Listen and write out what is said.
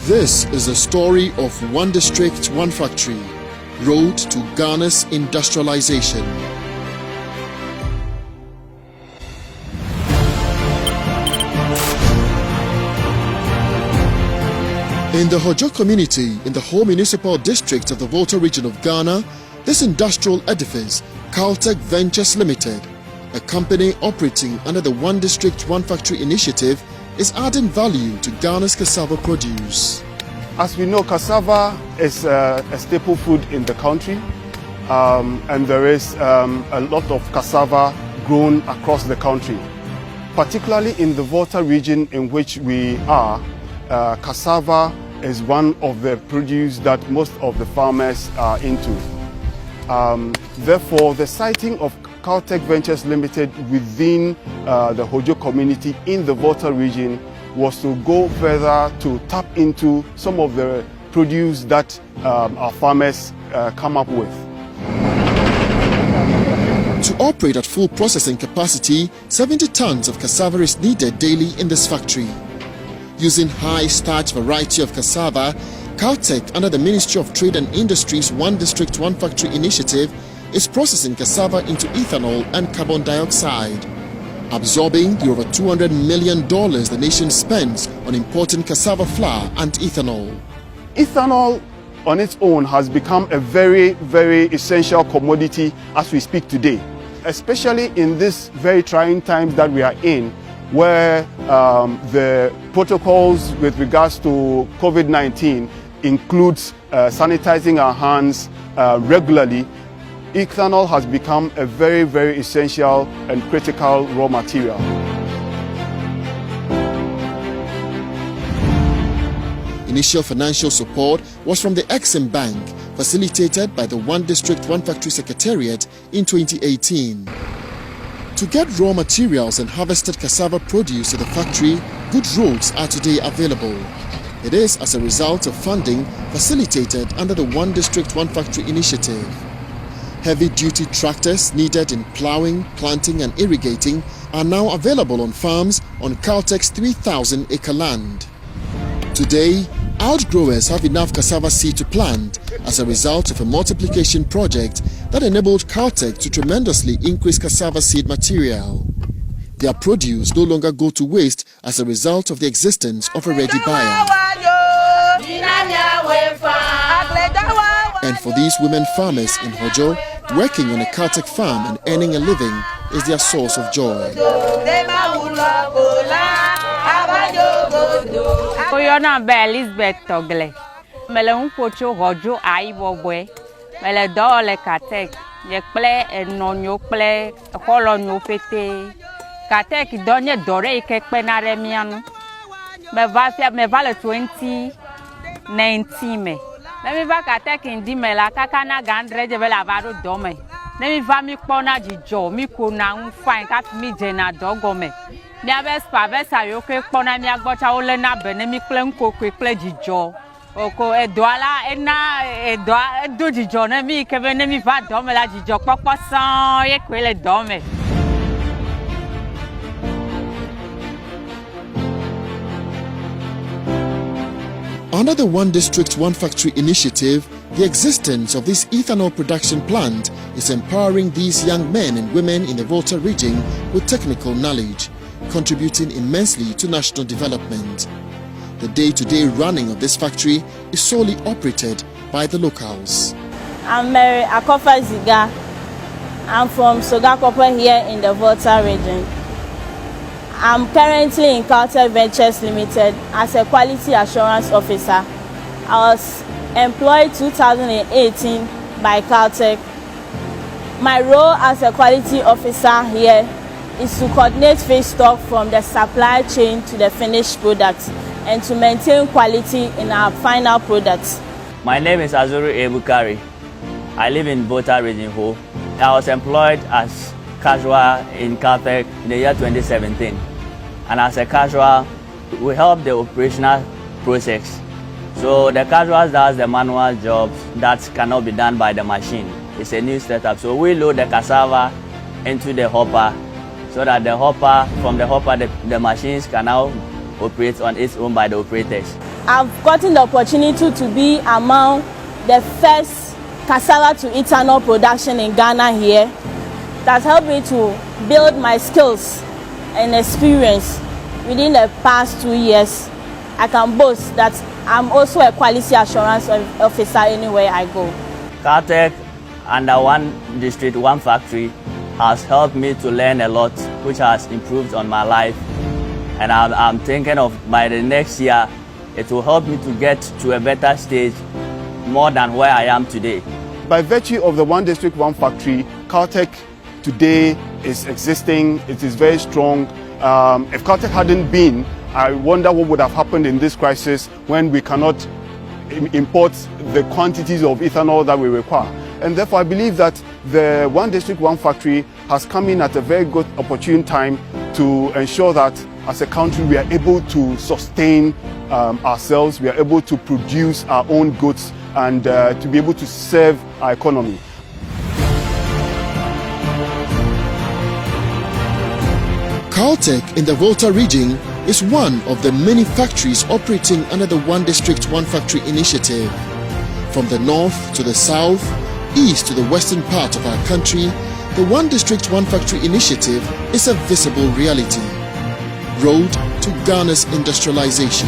This is the story of one district, one factory, road to Ghana's industrialization. In the Hodzo community in the whole municipal district of the Volta region of Ghana, this industrial edifice, Caltech Ventures Ltd, a company operating under the One District, One Factory initiative, is adding value to Ghana's cassava produce. As we know, cassava is a staple food in the country, and there is a lot of cassava grown across the country. Particularly in the Volta region in which we are, cassava is one of the produce that most of the farmers are into. Therefore, the siting of Caltech Ventures Ltd within the Hodzo community in the Volta region was to go further to tap into some of the produce that our farmers come up with. To operate at full processing capacity, 70 tons of cassava is needed daily in this factory. Using high-starch variety of cassava, Caltech, under the Ministry of Trade and Industry's One District, One Factory initiative, is processing cassava into ethanol and carbon dioxide, absorbing the over $200 million the nation spends on importing cassava flour and ethanol. Ethanol on its own has become a very, very essential commodity as we speak today, especially in this very trying times that we are in, where the protocols with regards to COVID-19 includes sanitizing our hands regularly. Ethanol has become a very, very essential and critical raw material. Initial financial support was from the Exim Bank, facilitated by the One District, One Factory Secretariat in 2018. To get raw materials and harvested cassava produce to the factory, good roads are today available. It is as a result of funding facilitated under the One District, One Factory initiative. Heavy-duty tractors needed in plowing, planting and irrigating are now available on farms on Caltech's 3,000-acre land. Today, outgrowers have enough cassava seed to plant as a result of a multiplication project that enabled Caltech to tremendously increase cassava seed material. Their produce no longer go to waste as a result of the existence of a ready buyer. And for these women farmers in Hodzo, working on a Caltech farm and earning a living is their source of joy. Elizabeth Togle. Mele unpocho Hodzo aibowe. Mele do le Caltech. Je ple enonyo ple kolonyo fete. Caltech donye dore ike penare mianu. Me va le 2019 me. Me va Caltech indi me la kakana gandre je la varo dome. Me va mi pona jijo mi kona un fine ka mi jena dogo me. Mi abe spavesa yo ke pona mi agbocha ole na bene mi kle nkoko kle jijo. Oko edoala ena edo jijo na mi ke bene mi va dome la jijo popo san ye kwele dome. Under the One District, One Factory initiative, the existence of this ethanol production plant is empowering these young men and women in the Volta region with technical knowledge, contributing immensely to national development. The day-to-day running of this factory is solely operated by the locals. I'm Mary Akofa Ziga. I'm from Sogakopo here in the Volta region. I'm currently in Caltech Ventures Ltd as a quality assurance officer. I was employed 2018 by Caltech. My role as a quality officer here is to coordinate feedstock from the supply chain to the finished product and to maintain quality in our final products. My name is Azuru Ebukari. I live in Volta region. I was employed as casual in Caltech in the year 2017. And as a casual, we help the operational process. So the casual does the manual jobs that cannot be done by the machine. It's a new setup. So we load the cassava into the hopper so that the hopper, from the hopper, the machines can now operate on its own by the operators. I've gotten the opportunity to be among the first cassava to ethanol production in Ghana here. That helped me to build my skills and experience within the past 2 years. I can boast that I'm also a quality assurance officer anywhere I go. Caltech under one district, one factory has helped me to learn a lot, which has improved on my life. And I'm thinking of by the next year, it will help me to get to a better stage, more than where I am today. By virtue of the one district, one factory, Caltech today is existing. It is very strong. If Caltech hadn't been, I wonder what would have happened in this crisis when we cannot import the quantities of ethanol that we require. And therefore, I believe that the one district, one factory has come in at a very good opportune time to ensure that as a country we are able to sustain ourselves, we are able to produce our own goods and to be able to serve our economy. Caltech in the Volta region is one of the many factories operating under the One District, One Factory initiative. From the north to the south, east to the western part of our country, the One District, One Factory initiative is a visible reality. Road to Ghana's industrialization.